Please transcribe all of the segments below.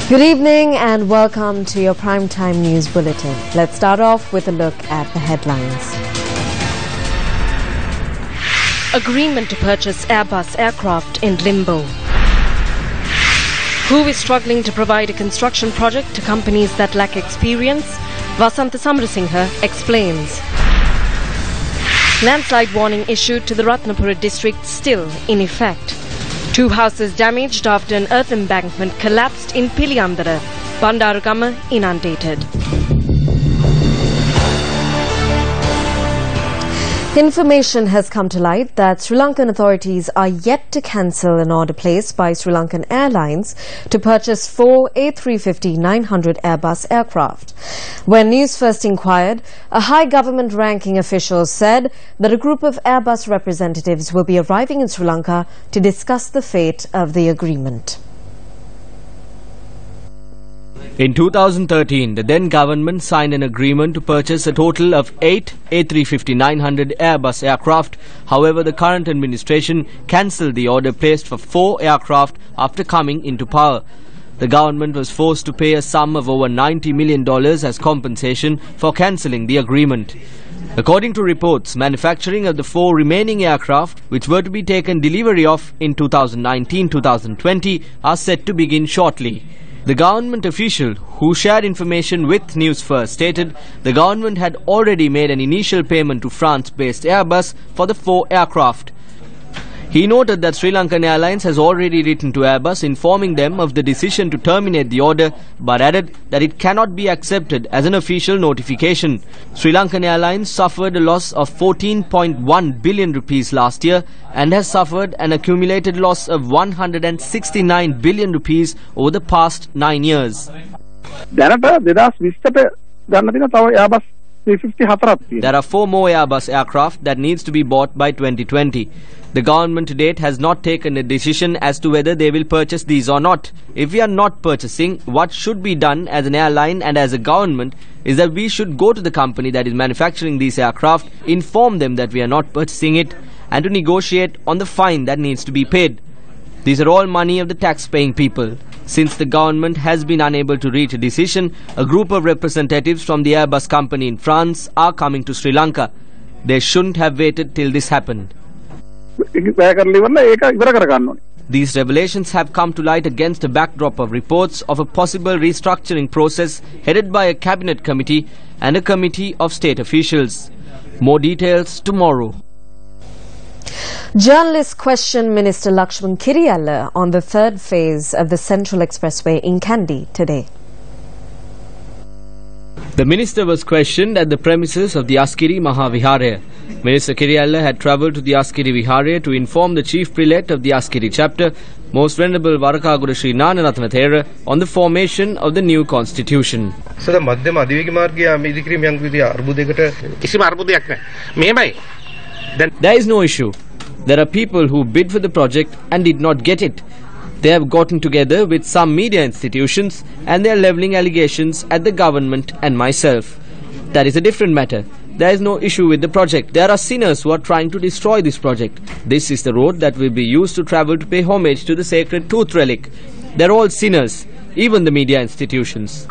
Good evening and welcome to your primetime news bulletin. Let's start off with a look at the headlines. Agreement to purchase Airbus aircraft in limbo. Who is struggling to provide a construction project to companies that lack experience? Vasanta Samrasinghe explains. Landslide warning issued to the Ratnapura district still in effect. 2 houses damaged after an earth embankment collapsed in Piliyandara. Bandaragama inundated. Information has come to light that Sri Lankan authorities are yet to cancel an order placed by Sri Lankan Airlines to purchase 4 A350-900 Airbus aircraft. When Newsfirst inquired, a high government ranking official said that a group of Airbus representatives will be arriving in Sri Lanka to discuss the fate of the agreement. In 2013, the then government signed an agreement to purchase a total of 8 A350-900 Airbus aircraft. However, the current administration cancelled the order placed for 4 aircraft after coming into power. The government was forced to pay a sum of over $90 million as compensation for cancelling the agreement. According to reports, manufacturing of the 4 remaining aircraft, which were to be taken delivery of in 2019-2020, are set to begin shortly. The government official who shared information with Newsfirst stated the government had already made an initial payment to France-based Airbus for the 4 aircraft. He noted that Sri Lankan Airlines has already written to Airbus informing them of the decision to terminate the order, but added that it cannot be accepted as an official notification. Sri Lankan Airlines suffered a loss of 14.1 billion rupees last year and has suffered an accumulated loss of 169 billion rupees over the past 9 years. There are 4 more Airbus aircraft that needs to be bought by 2020. The government to date has not taken a decision as to whether they will purchase these or not. If we are not purchasing, what should be done as an airline and as a government is that we should go to the company that is manufacturing these aircraft, inform them that we are not purchasing it, and to negotiate on the fine that needs to be paid. These are all money of the tax-paying people. Since the government has been unable to reach a decision, a group of representatives from the Airbus company in France are coming to Sri Lanka. They shouldn't have waited till this happened. These revelations have come to light against a backdrop of reports of a possible restructuring process headed by a cabinet committee and a committee of state officials. More details tomorrow. Journalists question Minister Lakshman Kiriyalla on the 3rd phase of the Central Expressway in Kandy today. The minister was questioned at the premises of the Askiri Mahaviharaya. Minister Kiriyalla had travelled to the Askiri Viharaya to inform the chief prelate of the Askiri chapter, Most Venerable Varakagoda Sri Gnanaratana Thera, on the formation of the new constitution. There is no issue. There are people who bid for the project and did not get it. They have gotten together with some media institutions and they are levelling allegations at the government and myself. That is a different matter. There is no issue with the project. There are sinners who are trying to destroy this project. This is the road that will be used to travel to pay homage to the sacred tooth relic. They are all sinners, even the media institutions.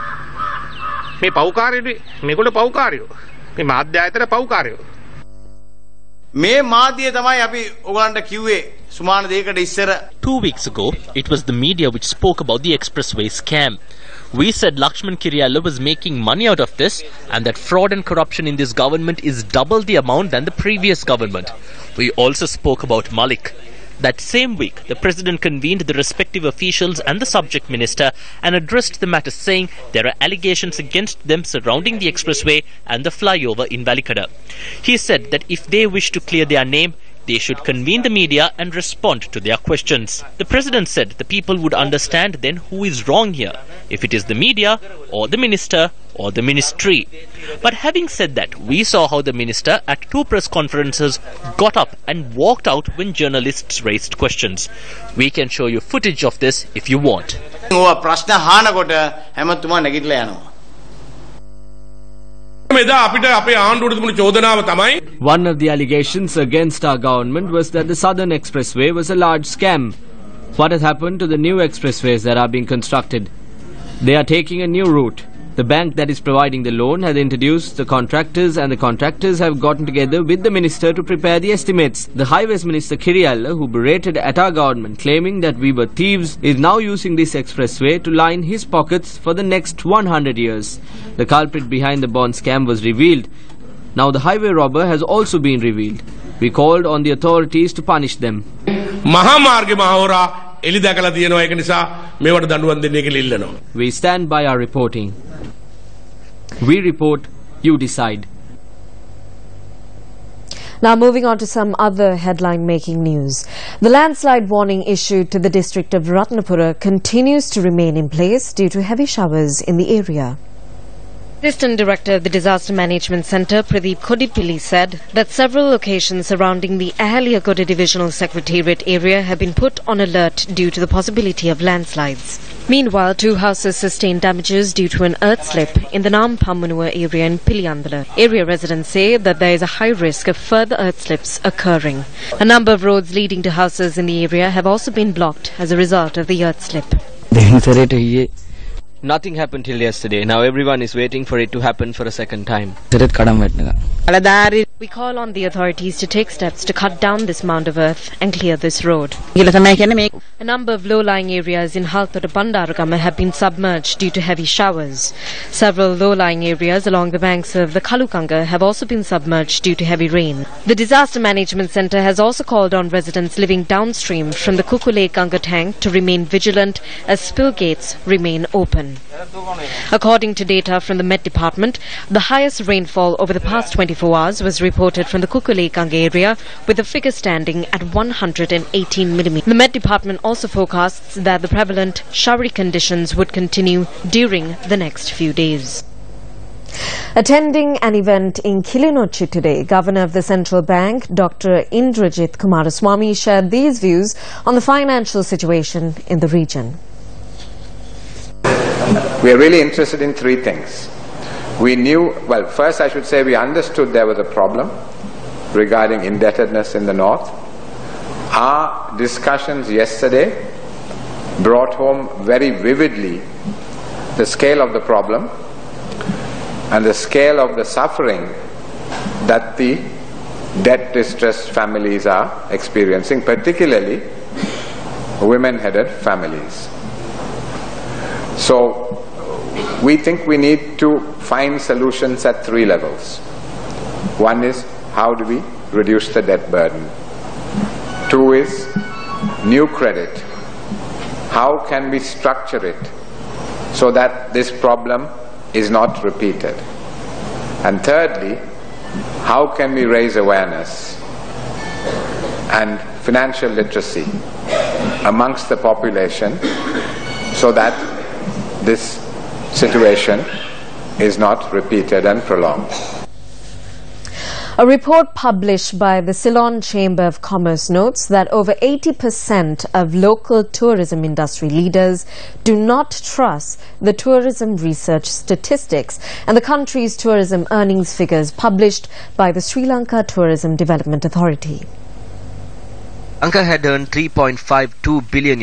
මේ මාධ්‍ය තමයි අපි ඔයගලන්ට කිව්වේ සුමාන දෙයකට ඉස්සර 2 weeks ago it was the media which spoke about the expressway scam. We said Lakshman Kiriyalla was making money out of this and that fraud and corruption in this government is double the amount than the previous government. We also spoke about Malik. That same week, the president convened the respective officials and the subject minister and addressed the matter, saying there are allegations against them surrounding the expressway and the flyover in Valikada. He said that if they wish to clear their name, they should convene the media and respond to their questions. The president said the people would understand then who is wrong here, if it is the media or the minister or the ministry. But having said that, we saw how the minister at 2 press conferences got up and walked out when journalists raised questions. We can show you footage of this if you want. One of the allegations against our government was that the Southern Expressway was a large scam. What has happened to the new expressways that are being constructed? They are taking a new route. The bank that is providing the loan has introduced the contractors, and the contractors have gotten together with the minister to prepare the estimates. The Highways Minister Kirialla, who berated at our government claiming that we were thieves, is now using this expressway to line his pockets for the next 100 years. The culprit behind the bond scam was revealed. Now the highway robber has also been revealed. We called on the authorities to punish them. We stand by our reporting. We report, you decide. Now moving on to some other headline-making news. The landslide warning issued to the district of Ratnapura continues to remain in place due to heavy showers in the area. Assistant Director of the Disaster Management Centre, Pradeep Kodipilli, said that several locations surrounding the Ahaliakoda Divisional Secretariat area have been put on alert due to the possibility of landslides. Meanwhile, 2 houses sustained damages due to an earth slip in the Nampamanua area in Piliyandala. Area residents say that there is a high risk of further earth slips occurring. A number of roads leading to houses in the area have also been blocked as a result of the earth slip. Nothing happened till yesterday. Now everyone is waiting for it to happen for a second time. We call on the authorities to take steps to cut down this mound of earth and clear this road. A number of low-lying areas in Haltota Bandaragama have been submerged due to heavy showers. Several low-lying areas along the banks of the Kalukanga have also been submerged due to heavy rain. The Disaster Management Centre has also called on residents living downstream from the Kukulekanga tank to remain vigilant as spill gates remain open. According to data from the Met Department, the highest rainfall over the past 24 hours was reported from the Kukulekanga area, with the figure standing at 118 millimeters. The Met Department also forecasts that the prevalent showery conditions would continue during the next few days. Attending an event in Kilinochchi today, Governor of the Central Bank, Dr. Indrajit Kumaraswamy, shared these views on the financial situation in the region. We are really interested in 3 things. We knew, well, first I should say we understood there was a problem regarding indebtedness in the north. Our discussions yesterday brought home very vividly the scale of the problem and the scale of the suffering that the debt-distressed families are experiencing, particularly women-headed families. So we think we need to find solutions at 3 levels. One is, how do we reduce the debt burden? 2 is new credit. How can we structure it so that this problem is not repeated? And thirdly, how can we raise awareness and financial literacy amongst the population so that this situation is not repeated and prolonged. A report published by the Ceylon Chamber of Commerce notes that over 80% of local tourism industry leaders do not trust the tourism research statistics and the country's tourism earnings figures published by the Sri Lanka Tourism Development Authority. Lanka had earned $3.52 billion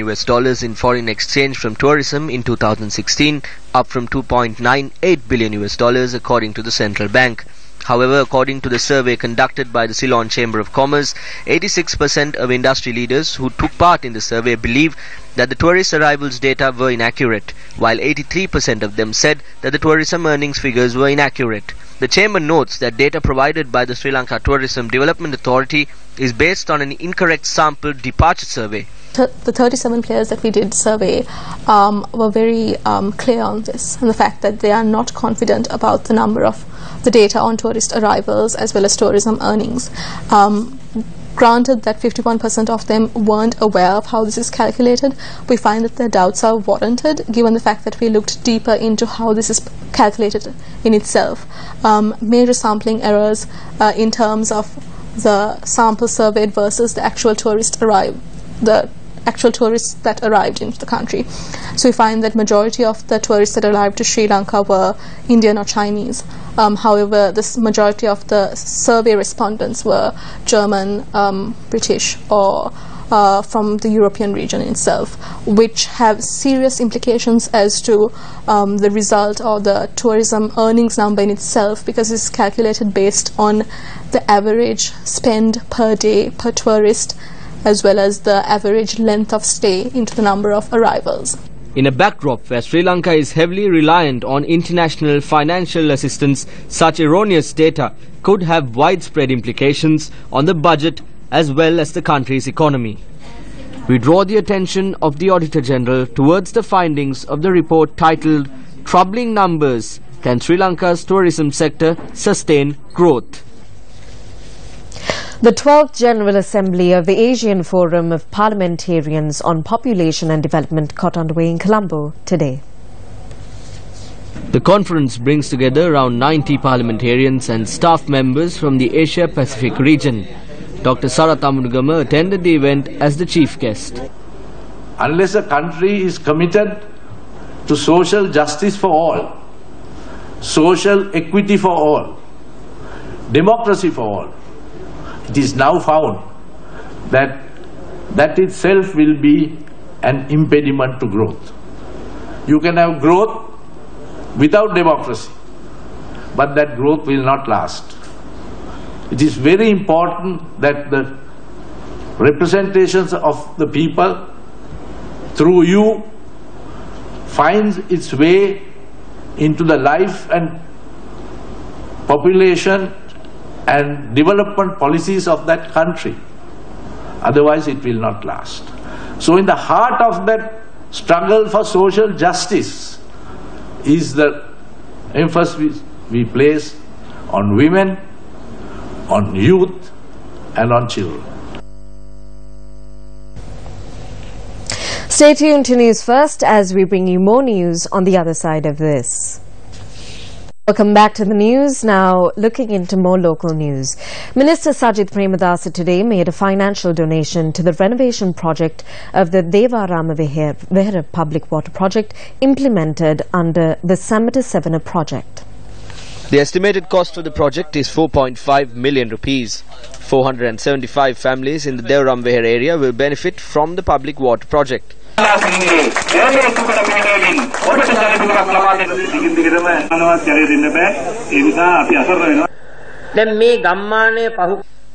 in foreign exchange from tourism in 2016, up from $2.98 billion according to the central bank. However, according to the survey conducted by the Ceylon Chamber of Commerce, 86% of industry leaders who took part in the survey believe that the tourist arrivals data were inaccurate, while 83% of them said that the tourism earnings figures were inaccurate. The Chamber notes that data provided by the Sri Lanka Tourism Development Authority is based on an incorrect sample departure survey. The 37 players that we did survey were very clear on this, and the fact that they are not confident about the number of the data on tourist arrivals as well as tourism earnings. Granted that 51% of them weren't aware of how this is calculated, we find that their doubts are warranted given the fact that we looked deeper into how this is calculated in itself. Major sampling errors in terms of the sample surveyed versus the actual tourists that arrived into the country. So we find that majority of the tourists that arrived to Sri Lanka were Indian or Chinese. However, this majority of the survey respondents were German, British or from the European region itself, which have serious implications as to the result or the tourism earnings number in itself, because it's calculated based on the average spend per day per tourist, as well as the average length of stay into the number of arrivals. In a backdrop where Sri Lanka is heavily reliant on international financial assistance, such erroneous data could have widespread implications on the budget as well as the country's economy. We draw the attention of the Auditor General towards the findings of the report titled "Troubling Numbers: Can Sri Lanka's Tourism Sector Sustain Growth?" The 12th General Assembly of the Asian Forum of Parliamentarians on Population and Development got underway in Colombo today. The conference brings together around 90 parliamentarians and staff members from the Asia-Pacific region. Dr. Sarath Amudugama attended the event as the chief guest. Unless a country is committed to social justice for all, social equity for all, democracy for all, it is now found that that itself will be an impediment to growth. You can have growth without democracy, but that growth will not last. It is very important that the representations of the people through you finds its way into the life and population and development policies of that country. Otherwise it will not last. So in the heart of that struggle for social justice is the emphasis we place on women, on youth and on children. Stay tuned to News First as we bring you more news on the other side of this. Welcome back to the news. Now looking into more local news. Minister Sajith Premadasa today made a financial donation to the renovation project of the Devarama Vihara public water project implemented under the Samata Sevana project. The estimated cost of the project is 4.5 million rupees. 475 families in the Devarama Vihara area will benefit from the public water project.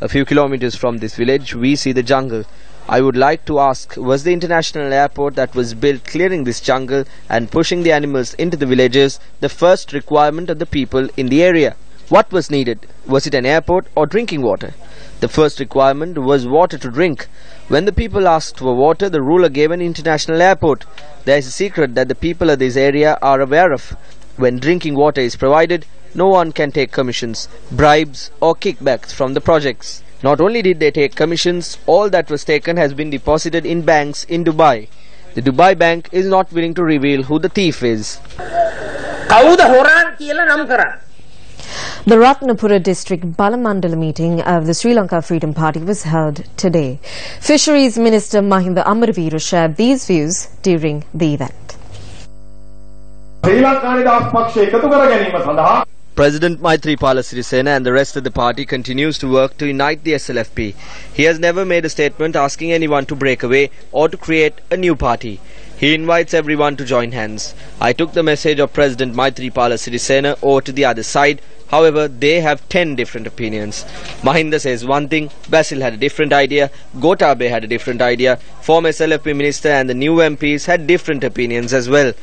A few kilometers from this village, we see the jungle. I would like to ask, was the international airport that was built clearing this jungle and pushing the animals into the villages the first requirement of the people in the area? What was needed? Was it an airport or drinking water? The first requirement was water to drink. When the people asked for water, the ruler gave an international airport. There is a secret that the people of this area are aware of. When drinking water is provided, no one can take commissions, bribes or kickbacks from the projects. Not only did they take commissions, all that was taken has been deposited in banks in Dubai. The Dubai bank is not willing to reveal who the thief is. The Ratnapura district Balamandala meeting of the Sri Lanka Freedom Party was held today. Fisheries Minister Mahinda Amaraveera shared these views during the event. President Maithripala Sirisena and the rest of the party continues to work to unite the SLFP. He has never made a statement asking anyone to break away or to create a new party. He invites everyone to join hands. I took the message of President Maithripala Sirisena over to the other side. However, they have 10 different opinions. Mahinda says one thing, Basil had a different idea, Gotabe had a different idea, former SLFP minister and the new MPs had different opinions as well.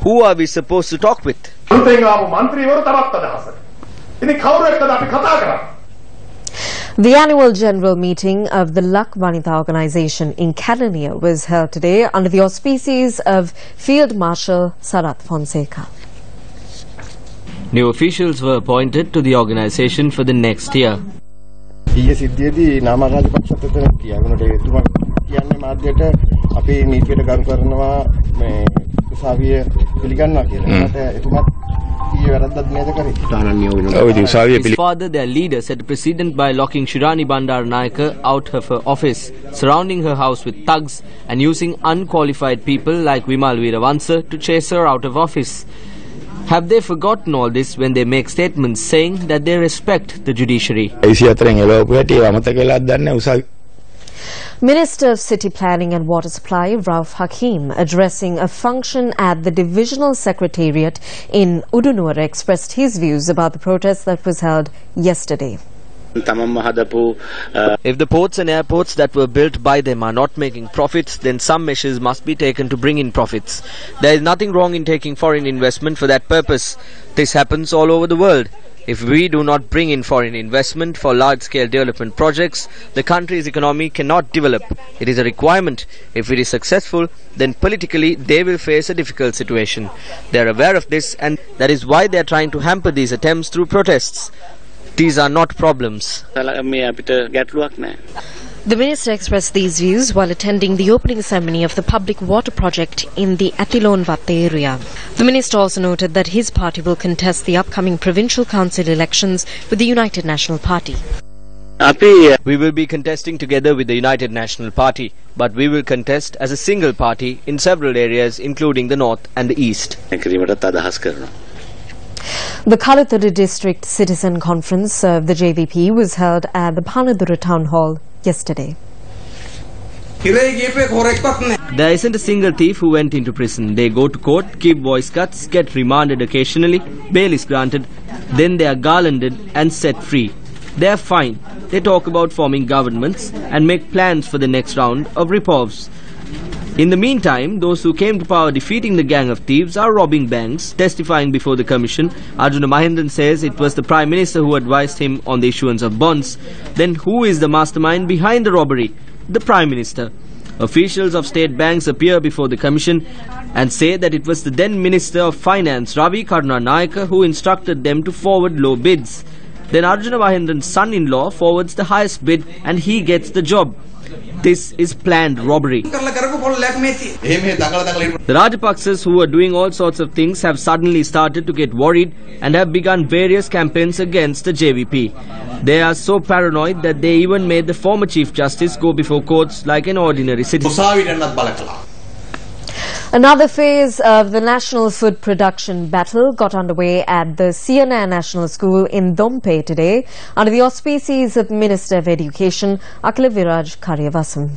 Who are we supposed to talk with? The annual general meeting of the Lak Vanitha organization in Catalonia was held today under the auspices of Field Marshal Sarath Fonseca. New officials were appointed to the organization for the next year. His father, their leader, set a precedent by locking Shirani Bandaranayake out of her office, surrounding her house with thugs and using unqualified people like Vimal Weerawansa to chase her out of office. Have they forgotten all this when they make statements saying that they respect the judiciary? Minister of City Planning and Water Supply Rauf Hakim, addressing a function at the Divisional Secretariat in Udunur, expressed his views about the protest that was held yesterday. If the ports and airports that were built by them are not making profits, then some measures must be taken to bring in profits. There is nothing wrong in taking foreign investment for that purpose. This happens all over the world. If we do not bring in foreign investment for large-scale development projects, the country's economy cannot develop. It is a requirement. If it is successful, then politically they will face a difficult situation. They are aware of this, and that is why they are trying to hamper these attempts through protests. These are not problems. The minister expressed these views while attending the opening ceremony of the public water project in the Atilon Vatte area. The minister also noted that his party will contest the upcoming provincial council elections with the United National Party. We will be contesting together with the United National Party, but we will contest as a single party in several areas, including the north and the east. The Kalaturu District Citizen Conference of the JVP was held at the Panadura Town Hall yesterday. There isn't a single thief who went into prison. They go to court, give voice cuts, get remanded occasionally, bail is granted, then they are garlanded and set free. They are fine. They talk about forming governments and make plans for the next round of rip-offs. In the meantime, those who came to power defeating the gang of thieves are robbing banks. Testifying before the commission, Arjuna Mahendran says it was the Prime Minister who advised him on the issuance of bonds. Then who is the mastermind behind the robbery? The Prime Minister. Officials of state banks appear before the commission and say that it was the then Minister of Finance, Ravi Karunanayake, who instructed them to forward low bids. Then Arjuna Mahendran's son-in-law forwards the highest bid and he gets the job. This is planned robbery. The Rajapaksas, who are doing all sorts of things, have suddenly started to get worried and have begun various campaigns against the JVP. They are so paranoid that they even made the former Chief Justice go before courts like an ordinary citizen. Another phase of the National Food Production Battle got underway at the CNA National School in Dompe today under the auspices of Minister of Education Akila Viraj Karyavasam.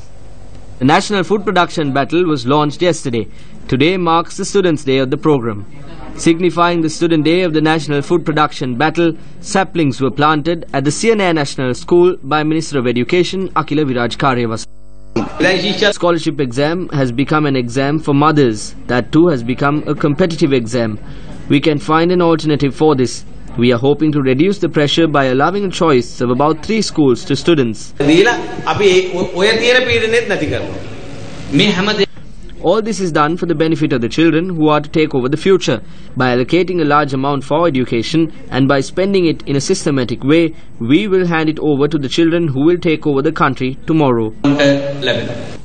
The National Food Production Battle was launched yesterday. Today marks the Students' Day of the program. Signifying the Student Day of the National Food Production Battle, saplings were planted at the CNA National School by Minister of Education Akila Viraj Karyavasam. Scholarship exam has become an exam for mothers. That too has become a competitive exam. We can find an alternative for this. We are hoping to reduce the pressure by allowing a choice of about 3 schools to students. All this is done for the benefit of the children who are to take over the future. By allocating a large amount for education and by spending it in a systematic way, we will hand it over to the children who will take over the country tomorrow.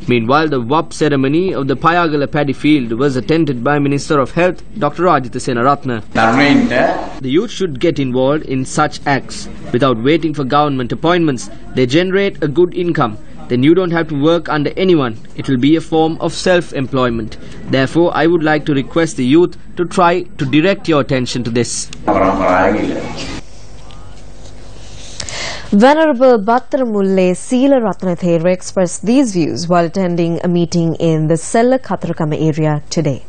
Meanwhile, the WAP ceremony of the Payagala paddy field was attended by Minister of Health Dr. Rajitha Senaratne. The youth should get involved in such acts without waiting for government appointments. They generate a good income. Then you don't have to work under anyone. It will be a form of self-employment. Therefore, I would like to request the youth to try to direct your attention to this. Venerable Battaramulle Sila Ratnathera expressed these views while attending a meeting in the Sella Katarakama area today.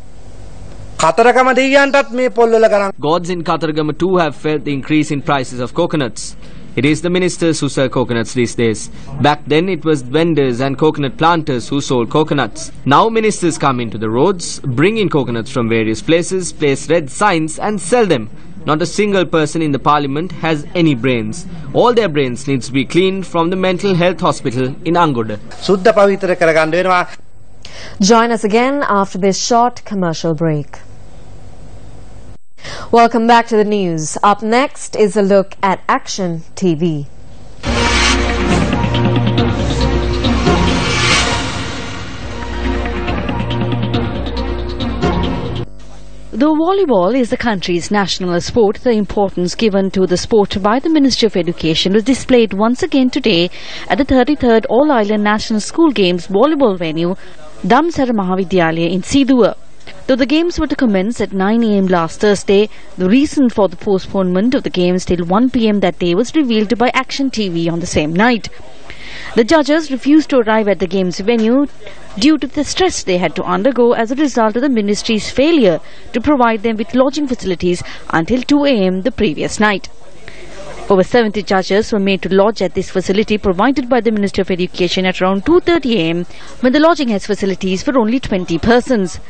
Gods in Kataragama too have felt the increase in prices of coconuts. It is the ministers who sell coconuts these days. Back then it was vendors and coconut planters who sold coconuts. Now ministers come into the roads, bring in coconuts from various places, place red signs and sell them. Not a single person in the parliament has any brains. All their brains needs to be cleaned from the mental health hospital in Angoda. Join us again after this short commercial break. Welcome back to the news. Up next is a look at Action TV. Though volleyball is the country's national sport, the importance given to the sport by the Ministry of Education was displayed once again today at the 33rd All-Island National School Games volleyball venue, Damsara Mahavidyalaya in Sidua. Though the games were to commence at 9 a.m. last Thursday, the reason for the postponement of the games till 1 p.m. that day was revealed by Action TV on the same night. The judges refused to arrive at the games venue due to the stress they had to undergo as a result of the ministry's failure to provide them with lodging facilities until 2 a.m. the previous night. Over 70 judges were made to lodge at this facility provided by the Ministry of Education at around 2:30 a.m. when the lodging has facilities for only 20 persons.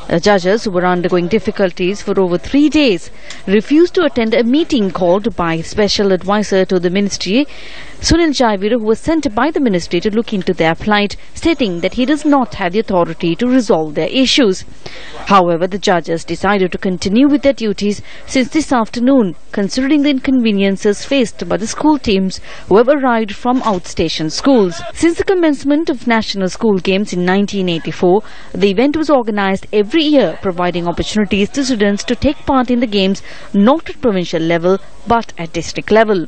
The judges, who were undergoing difficulties for over 3 days, refused to attend a meeting called by Special Advisor to the Ministry, Sunil Jaivir, who was sent by the Ministry to look into their plight, stating that he does not have the authority to resolve their issues. However, the judges decided to continue with their duties since this afternoon, considering the inconveniences faced by the school teams who have arrived from outstation schools. Since the commencement of National School Games in 1984, the event was organized every year, providing opportunities to students to take part in the games not at provincial level but at district level.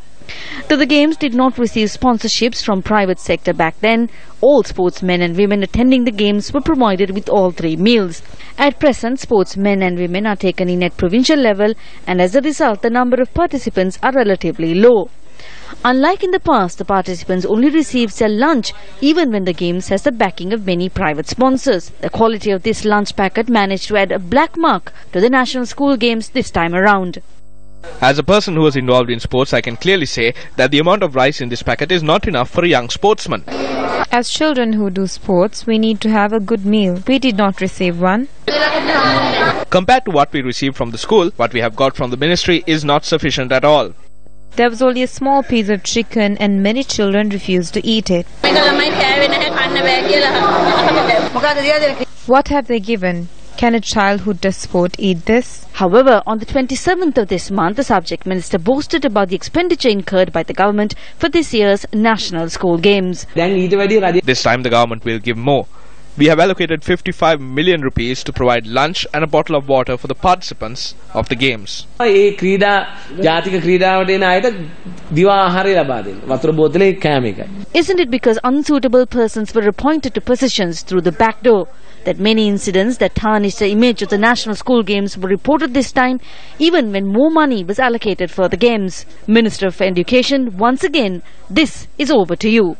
Though the games did not receive sponsorships from private sector back then, all sportsmen and women attending the games were provided with all 3 meals. At present, sportsmen and women are taken in at provincial level, and as a result, the number of participants are relatively low. Unlike in the past, the participants only receive their lunch even when the games has the backing of many private sponsors. The quality of this lunch packet managed to add a black mark to the National School Games this time around. As a person who was involved in sports, I can clearly say that the amount of rice in this packet is not enough for a young sportsman. As children who do sports, we need to have a good meal. We did not receive one. Compared to what we received from the school, what we have got from the ministry is not sufficient at all. There was only a small piece of chicken and many children refused to eat it. What have they given? Can a child who does sport eat this? However, on the 27th of this month, the subject minister boasted about the expenditure incurred by the government for this year's National School Games. This time the government will give more. We have allocated 55 million rupees to provide lunch and a bottle of water for the participants of the games. Isn't it because unsuitable persons were appointed to positions through the back door that many incidents that tarnished the image of the National School Games were reported this time, even when more money was allocated for the games? Minister of Education, once again, this is over to you.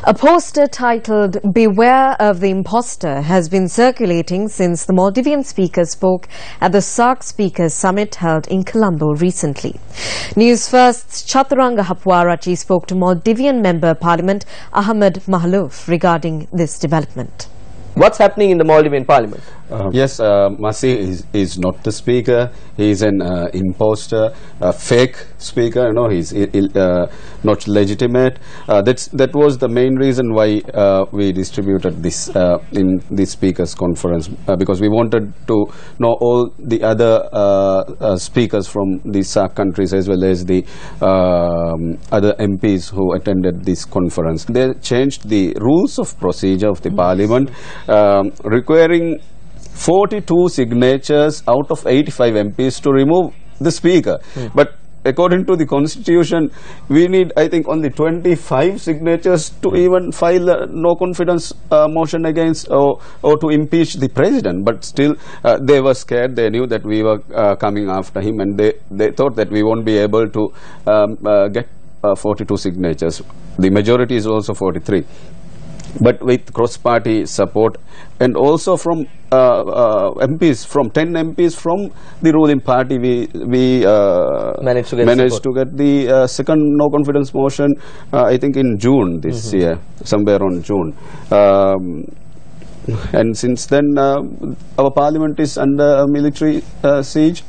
A poster titled "Beware of the Imposter" has been circulating since the Maldivian speaker spoke at the SAARC Speakers Summit held in Colombo recently. Newsfirst's Chaturanga Hapwarachi spoke to Maldivian Member Parliament Ahmed Mahalouf regarding this development. What's happening in the Maldivian Parliament? Yes, Masih is not the speaker. He is an imposter, a fake speaker. You know, he's not legitimate. That was the main reason why we distributed this in the speakers conference, because we wanted to know all the other speakers from the SAARC countries as well as the other MPs who attended this conference. They changed the rules of procedure of the Parliament, requiring 42 signatures out of 85 MPs to remove the speaker. But according to the constitution, we need, I think, only 25 signatures to even file a no confidence motion against or to impeach the president. But still, they were scared. They knew that we were coming after him, and they thought that we won't be able to get 42 signatures. The majority is also 43. But with cross-party support and also from MPs, from 10 MPs from the ruling party, we managed to get the second no-confidence motion, I think in June this year, somewhere on June. And since then, our parliament is under a military siege.